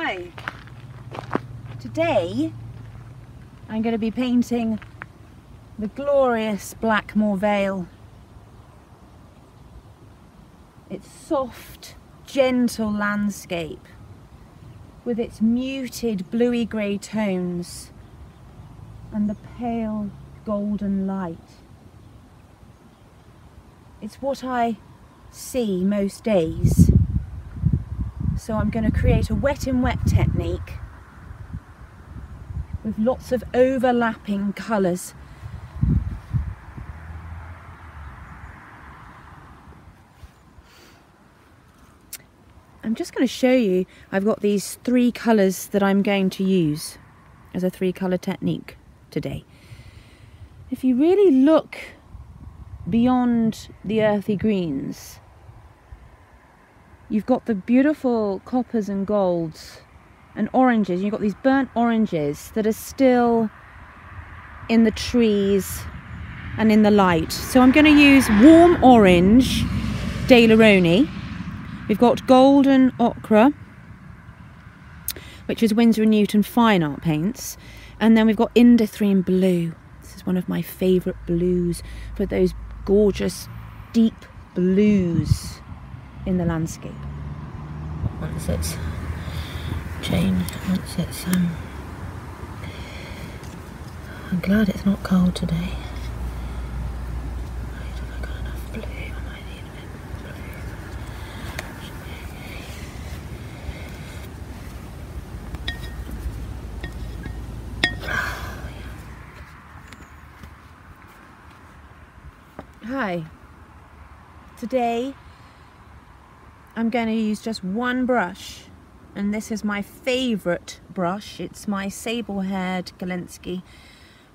Hi! Today I'm going to be painting the glorious Blackmore Vale. It's soft, gentle landscape with its muted bluey grey tones and the pale golden light. It's what I see most days. So I'm going to create a wet in wet technique with lots of overlapping colours. I'm just going to show you, I've got these 3 colours that I'm going to use as a 3-colour technique today. If you really look beyond the earthy greens, you've got the beautiful coppers and golds and oranges. You've got these burnt oranges that are still in the trees and in the light. So I'm going to use warm orange Daleroni. We've got golden ochre, which is Winsor & Newton fine art paints. And then we've got indanthrene blue. This is one of my favourite blues for those gorgeous deep blues in the landscape. Once it's I'm glad it's not cold today. Right, have I got enough blue? I might need a bit more blue. Hi. Today I'm going to use just one brush, and this is my favourite brush. It's my sable-haired Galensky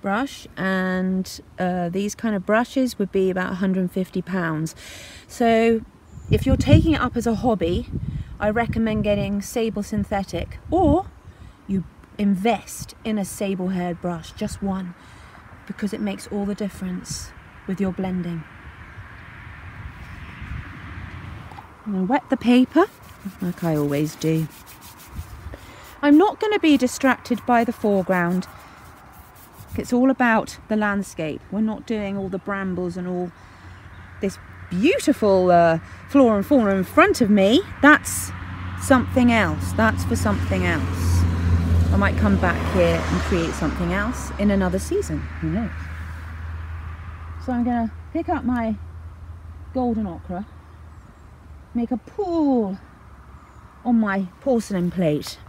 brush, and these kind of brushes would be about £150. So if you're taking it up as a hobby, I recommend getting sable synthetic, or you invest in a sable-haired brush, just one, because it makes all the difference with your blending. I'm going to wet the paper, like I always do. I'm not going to be distracted by the foreground. It's all about the landscape. We're not doing all the brambles and all this beautiful flora and fauna in front of me. That's something else. That's for something else. I might come back here and create something else in another season. Who knows? So I'm going to pick up my golden ochre, make a pool on my porcelain plate,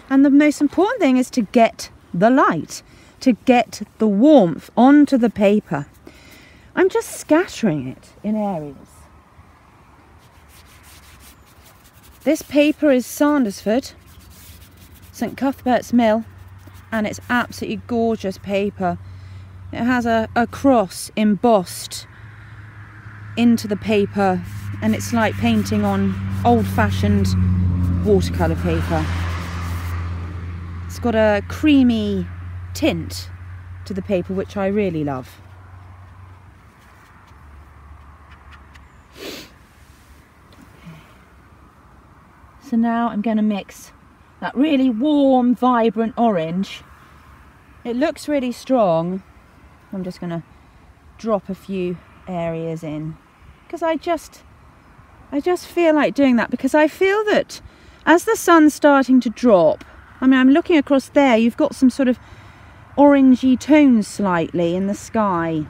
and the most important thing is to get the light, to get the warmth onto the paper. I'm just scattering it in areas. This paper is Sandersford, St Cuthbert's Mill, and it's absolutely gorgeous paper. It has a cross embossed into the paper, and it's like painting on old-fashioned watercolour paper. It's got a creamy tint to the paper, which I really love. So now I'm going to mix that really warm, vibrant orange. It looks really strong. I'm just going to drop a few areas in, because I just feel like doing that, because I feel that as the sun's starting to drop, I mean, I'm looking across there, you've got some sort of orangey tones slightly in the sky.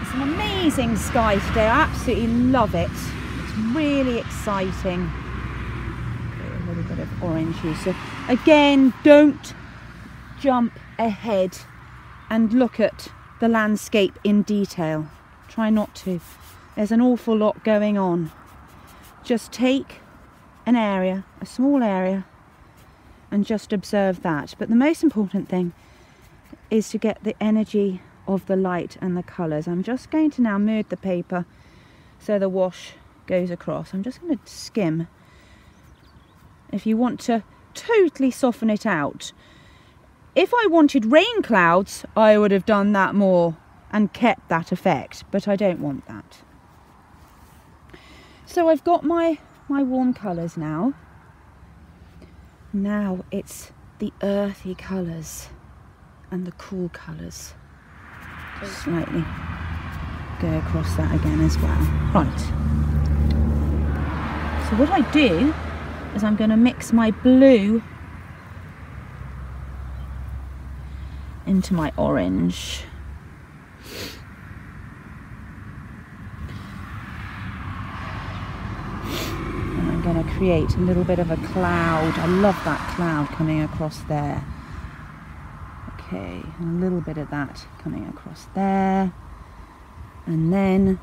It's an amazing sky today. I absolutely love it. It's really exciting. A little bit of orange here. So again, don't jump ahead and look at the landscape in detail. Try not to. There's an awful lot going on. Just take an area, a small area, and just observe that. But the most important thing is to get the energy of the light and the colours. I'm just going to now move the paper so the wash goes across. I'm just going to skim. If you want to totally soften it out, if I wanted rain clouds, I would have done that more and kept that effect, but I don't want that. So I've got my warm colours now. Now it's the earthy colours and the cool colours. Slightly go across that again as well. Right. So what I do is I'm going to mix my blue into my orange. And I'm going to create a little bit of a cloud. I love that cloud coming across there. Okay, and a little bit of that coming across there. And then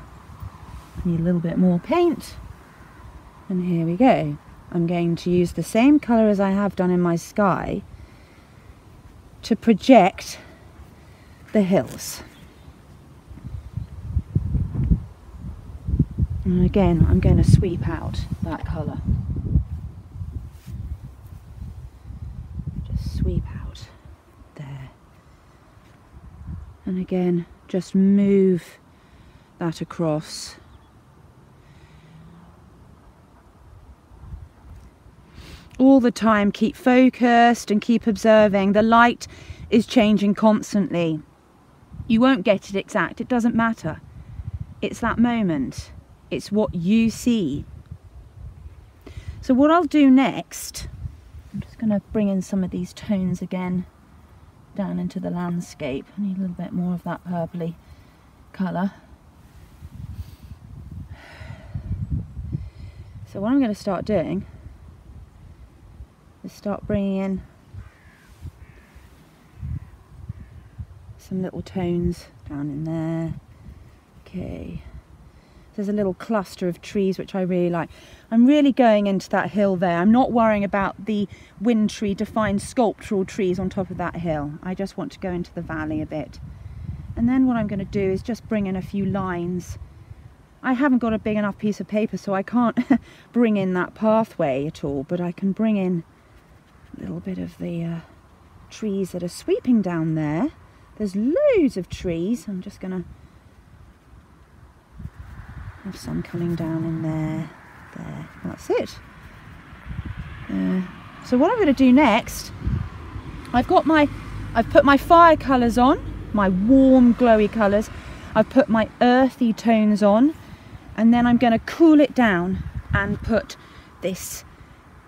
I need a little bit more paint. And here we go. I'm going to use the same colour as I have done in my sky to project the hills. And again, I'm going to sweep out that colour. Just sweep out there. And again, just move that across. All the time, keep focused and keep observing. The light is changing constantly. You won't get it exact, it doesn't matter. It's that moment. It's what you see. So what I'll do next, I'm just going to bring in some of these tones again down into the landscape. I need a little bit more of that purpley colour. So what I'm going to start doing is start bringing in some little tones down in there. Okay, there's a little cluster of trees which I really like. I'm really going into that hill there. I'm not worrying about the wintry defined sculptural trees on top of that hill. I just want to go into the valley a bit. And then what I'm going to do is just bring in a few lines. I haven't got a big enough piece of paper, so I can't bring in that pathway at all, but I can bring in a little bit of the trees that are sweeping down there. There's loads of trees. I'm just going to have some coming down in there. There, that's it. So what I'm going to do next, I've put my fire colours on, my warm glowy colours. I've put my earthy tones on, and then I'm going to cool it down and put this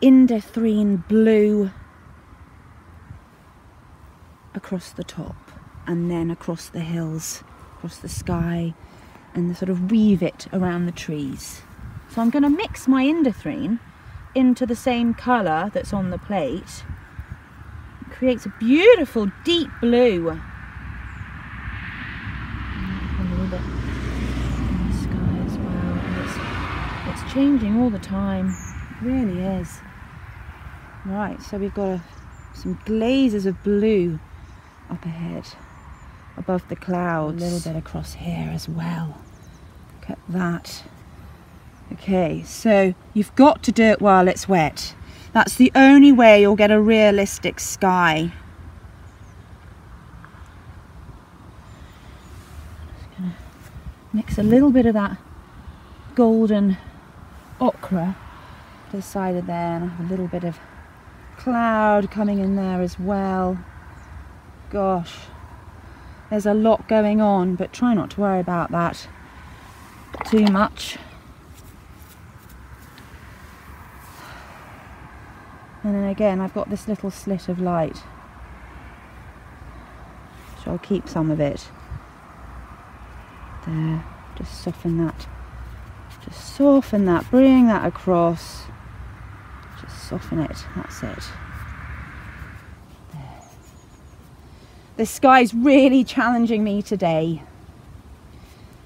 indanthrene blue across the top, and then across the hills, across the sky, and sort of weave it around the trees. So I'm going to mix my indanthrene into the same colour that's on the plate. It creates a beautiful deep blue. A little bit in the sky as well. And it's changing all the time. It really is. Right, so we've got some glazes of blue up ahead, above the clouds. A little bit across here as well. Look at that. Okay, so you've got to do it while it's wet. That's the only way you'll get a realistic sky. Just gonna mix a little bit of that golden ochre to the side of there, and I have a little bit of cloud coming in there as well. Gosh, there's a lot going on, but try not to worry about that too much. And then again, I've got this little slit of light, so I'll keep some of it there. Just soften that, bring that across, just soften it, that's it. There. This sky's really challenging me today.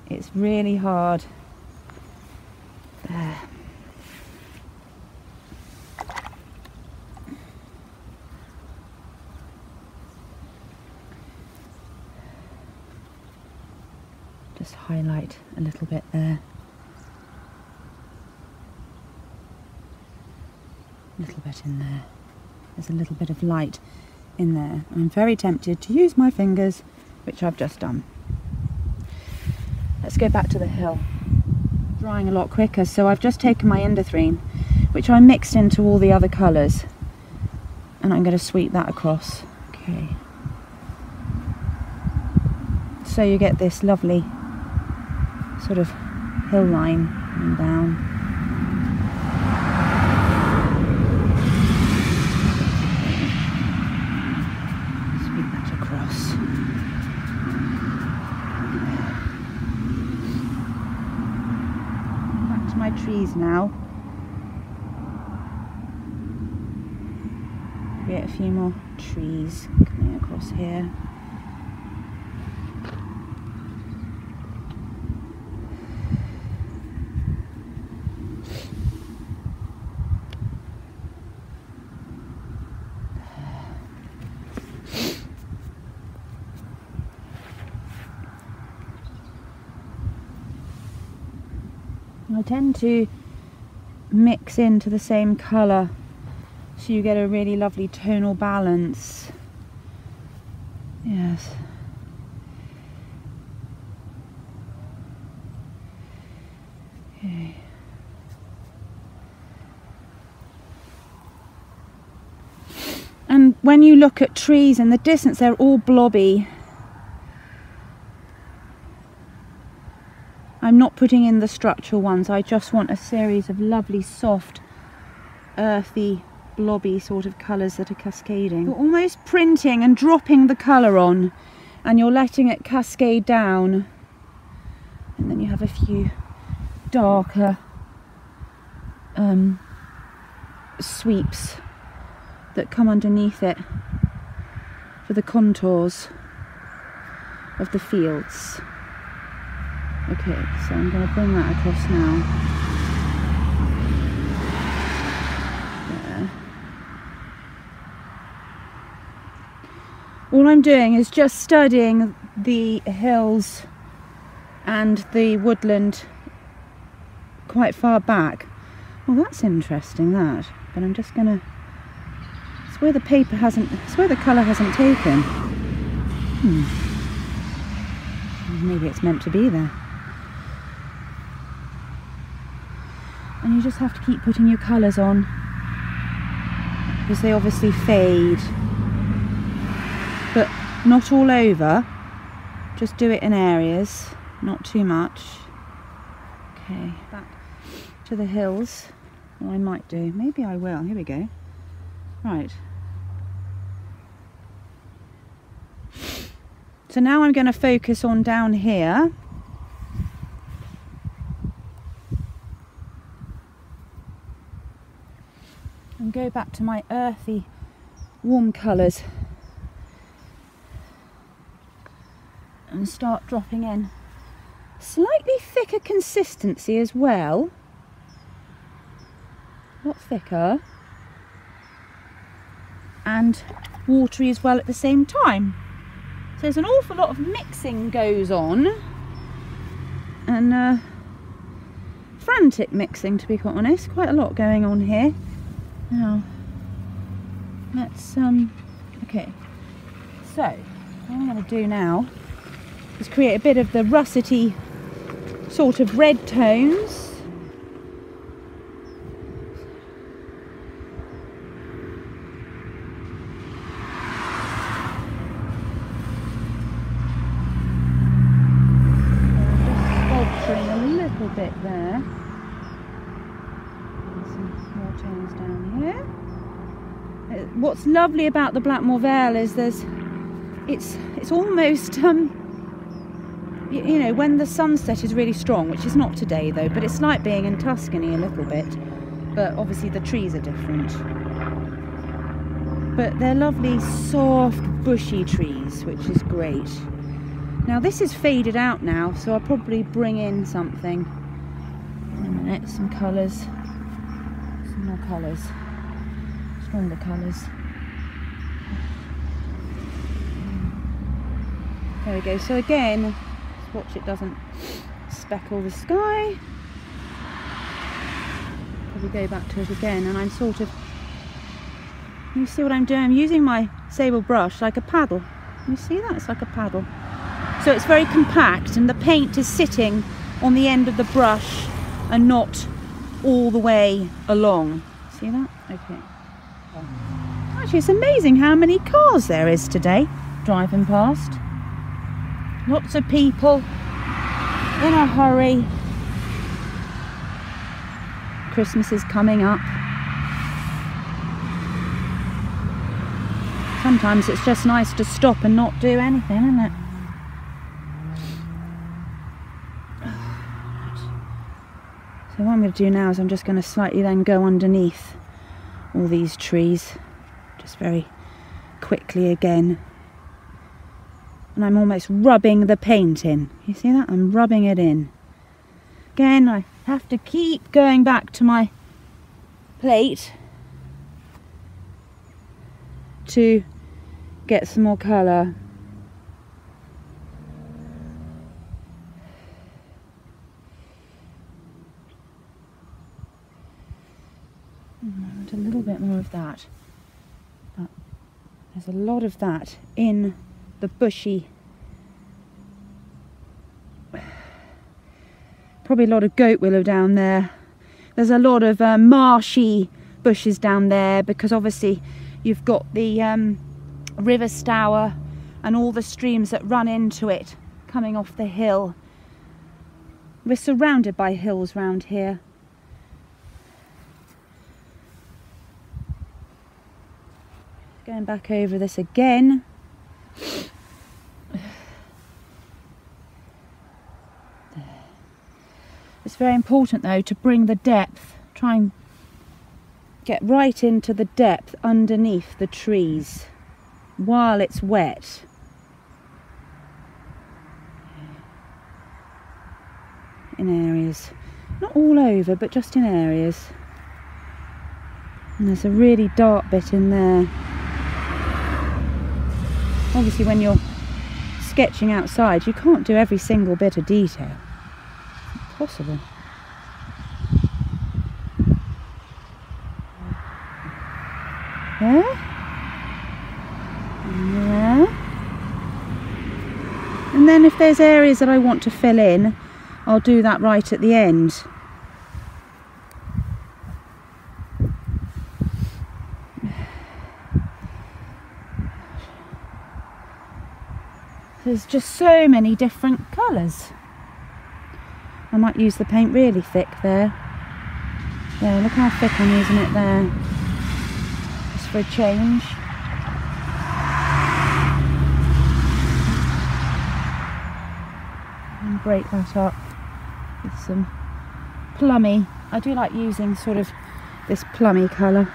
It's really hard. There. Just highlight a little bit there. A little bit in there. There's a little bit of light in there. I'm very tempted to use my fingers, which I've just done. Let's go back to the hill. Drying a lot quicker, so I've just taken my indothrene, which I mixed into all the other colours, and I'm going to sweep that across. Okay. So you get this lovely sort of hill line and down. Sweep that across. Back to my trees now. Create a few more trees coming across here. I tend to mix into the same colour so you get a really lovely tonal balance. Yes. Okay. And when you look at trees in the distance, they're all blobby. I'm not putting in the structural ones, I just want a series of lovely, soft, earthy, blobby sort of colours that are cascading. You're almost printing and dropping the colour on, and you're letting it cascade down. And then you have a few darker sweeps that come underneath it for the contours of the fields. Okay, so I'm going to bring that across now. There. All I'm doing is just studying the hills and the woodland quite far back. Well, that's interesting, that. But I'm just going to... It's where the paper hasn't... It's where the colour hasn't taken. Maybe it's meant to be there. And you just have to keep putting your colours on, because they obviously fade, but not all over. Just do it in areas, not too much. Okay, back to the hills. Well, I might do, maybe I will. Here we go. Right, so now I'm going to focus on down here. And go back to my earthy, warm colours and start dropping in slightly thicker consistency as well. A lot thicker. And watery as well at the same time. So there's an awful lot of mixing goes on, and frantic mixing, to be quite honest. Quite a lot going on here. Now, let's, okay, so what I'm going to do now is create a bit of the russety sort of red tones. Just sculpturing a little bit there. Tones down here. What's lovely about the Blackmore Vale is it's almost you know, when the sunset is really strong, which is not today though, but it's like being in Tuscany a little bit, but obviously the trees are different, but they're lovely soft bushy trees, which is great. Now this is faded out now, so I'll probably bring in something in a minute, some colours. More colours, stronger colours. There we go. So again, let's watch it doesn't speckle the sky. Probably go back to it again, and I'm sort of, you see what I'm doing? I'm using my sable brush like a paddle. You see that? It's like a paddle. So it's very compact and the paint is sitting on the end of the brush and not all the way along. See that? Okay. Actually, it's amazing how many cars there is today driving past. Lots of people in a hurry. Christmas is coming up. Sometimes it's just nice to stop and not do anything, isn't it? So what I'm going to do now is I'm just going to slightly then go underneath all these trees, just very quickly again. And I'm almost rubbing the paint in. You see that? I'm rubbing it in. Again, I have to keep going back to my plate to get some more colour. I want a little bit more of that. But there's a lot of that in the bushy, probably a lot of goat willow down there. There's a lot of marshy bushes down there because obviously you've got the river Stour and all the streams that run into it coming off the hill. We're surrounded by hills round here. Going back over this again. It's very important though to bring the depth, try and get right into the depth underneath the trees while it's wet. In areas, not all over, but just in areas. And there's a really dark bit in there. Obviously when you're sketching outside you can't do every single bit of detail. It's impossible. There. And there. And then if there's areas that I want to fill in, I'll do that right at the end. There's just so many different colours. I might use the paint really thick there. There, look how thick I'm using it there. Just for a change. And break that up with some plummy. I do like using sort of this plummy colour.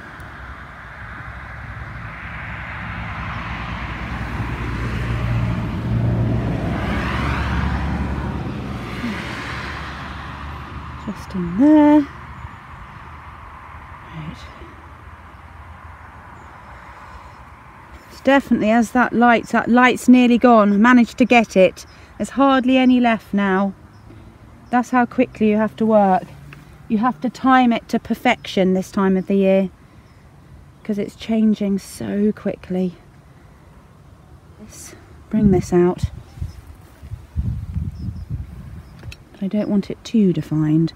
Just in there. Right. It's definitely, as that light's nearly gone. Managed to get it. There's hardly any left now. That's how quickly you have to work. You have to time it to perfection this time of the year because it's changing so quickly. Bring this out. But I don't want it too defined.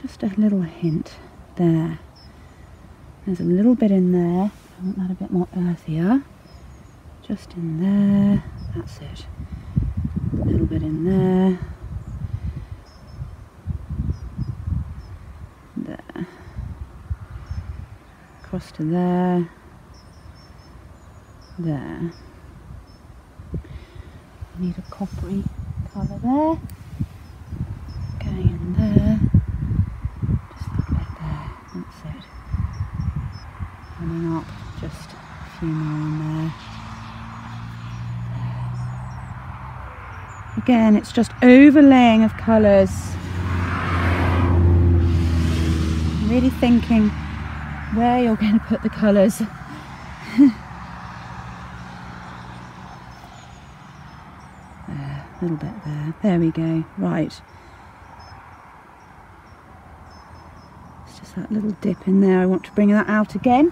Just a little hint there. There's a little bit in there. I want that a bit more earthier. Just in there. That's it. A little bit in there. There. Across to there. There. Need a coppery colour there. Going in there. Just that bit there. That's it. Coming up just a few more in there. Again, it's just overlaying of colours. Really thinking where you're going to put the colours. There, a little bit there. There we go. Right. It's just that little dip in there. I want to bring that out again.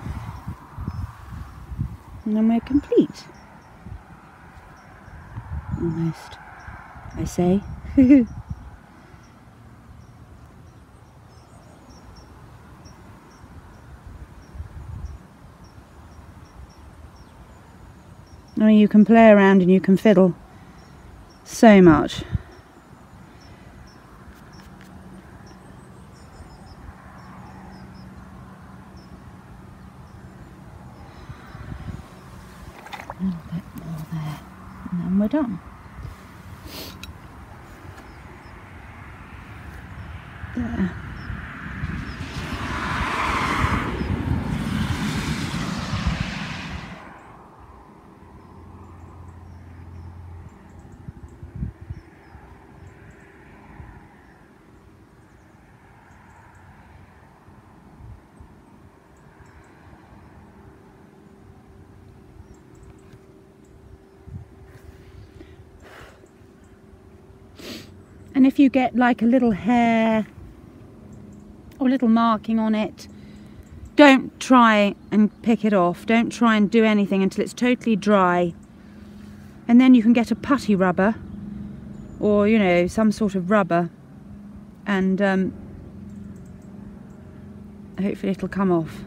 And then we're complete. almost, I say. I mean, you can play around and you can fiddle so much. A little bit more there, and then we're done. There. And if you get like a little hair or a little marking on it, don't try and pick it off. Don't try and do anything until it's totally dry. And then you can get a putty rubber or, you know, some sort of rubber, and hopefully it'll come off.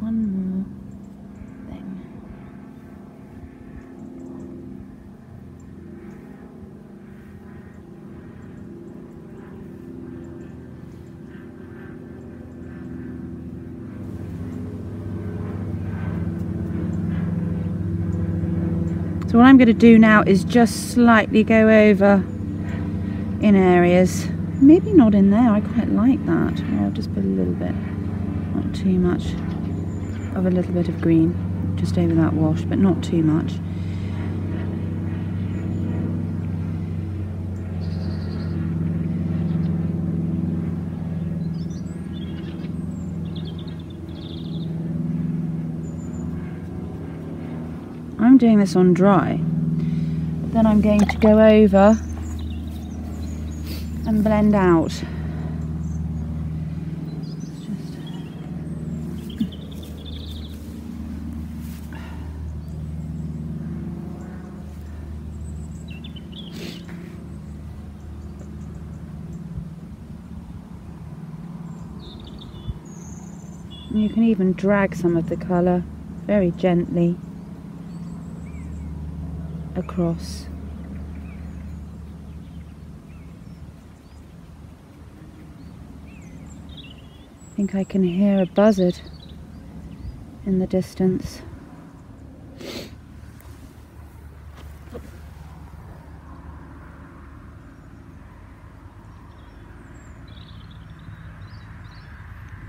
One more thing. So what I'm going to do now is just slightly go over in areas. Maybe not in there, I quite like that. I'll just put a little bit, not too much, of a little bit of green just over that wash, but not too much. I'm doing this on dry, but then I'm going to go over and blend out. And you can even drag some of the colour very gently across. I think I can hear a buzzard in the distance.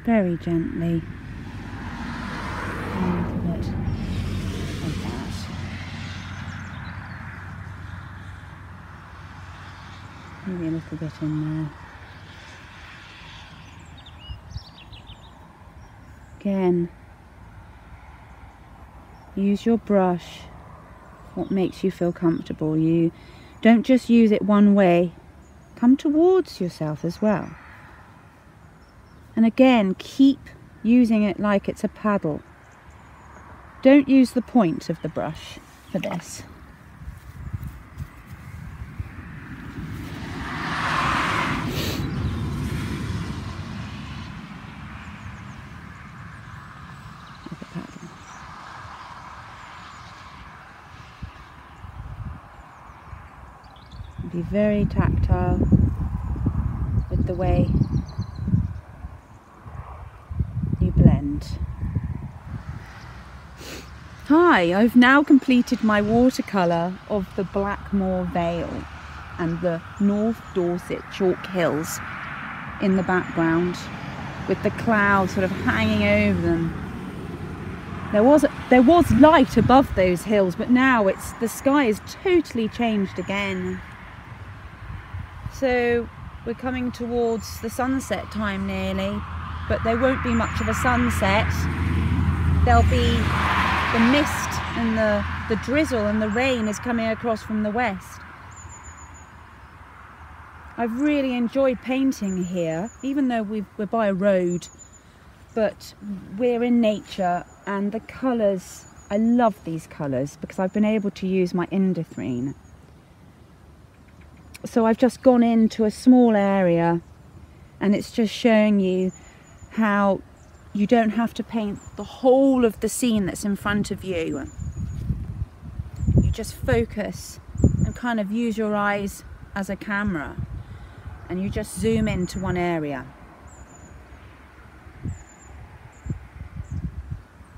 Very gently. A little bit like that. Maybe a little bit in there. Again, use your brush, what makes you feel comfortable. You don't just use it one way, come towards yourself as well. And again, keep using it like it's a paddle. Don't use the point of the brush for this. Like a paddle. Be very tactile with the way you blend. Hi, I've now completed my watercolour of the Blackmore Vale and the North Dorset chalk hills in the background, with the clouds sort of hanging over them. There was light above those hills, but now the sky is totally changed again. So we're coming towards the sunset time nearly, but there won't be much of a sunset. There'll be the mist and the drizzle, and the rain is coming across from the west. I've really enjoyed painting here, even though we're by a road, but we're in nature, and the colours, I love these colours because I've been able to use my indifferine. So I've just gone into a small area, and it's just showing you how you don't have to paint the whole of the scene that's in front of you. You just focus and kind of use your eyes as a camera, and you just zoom into one area.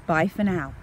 Bye for now.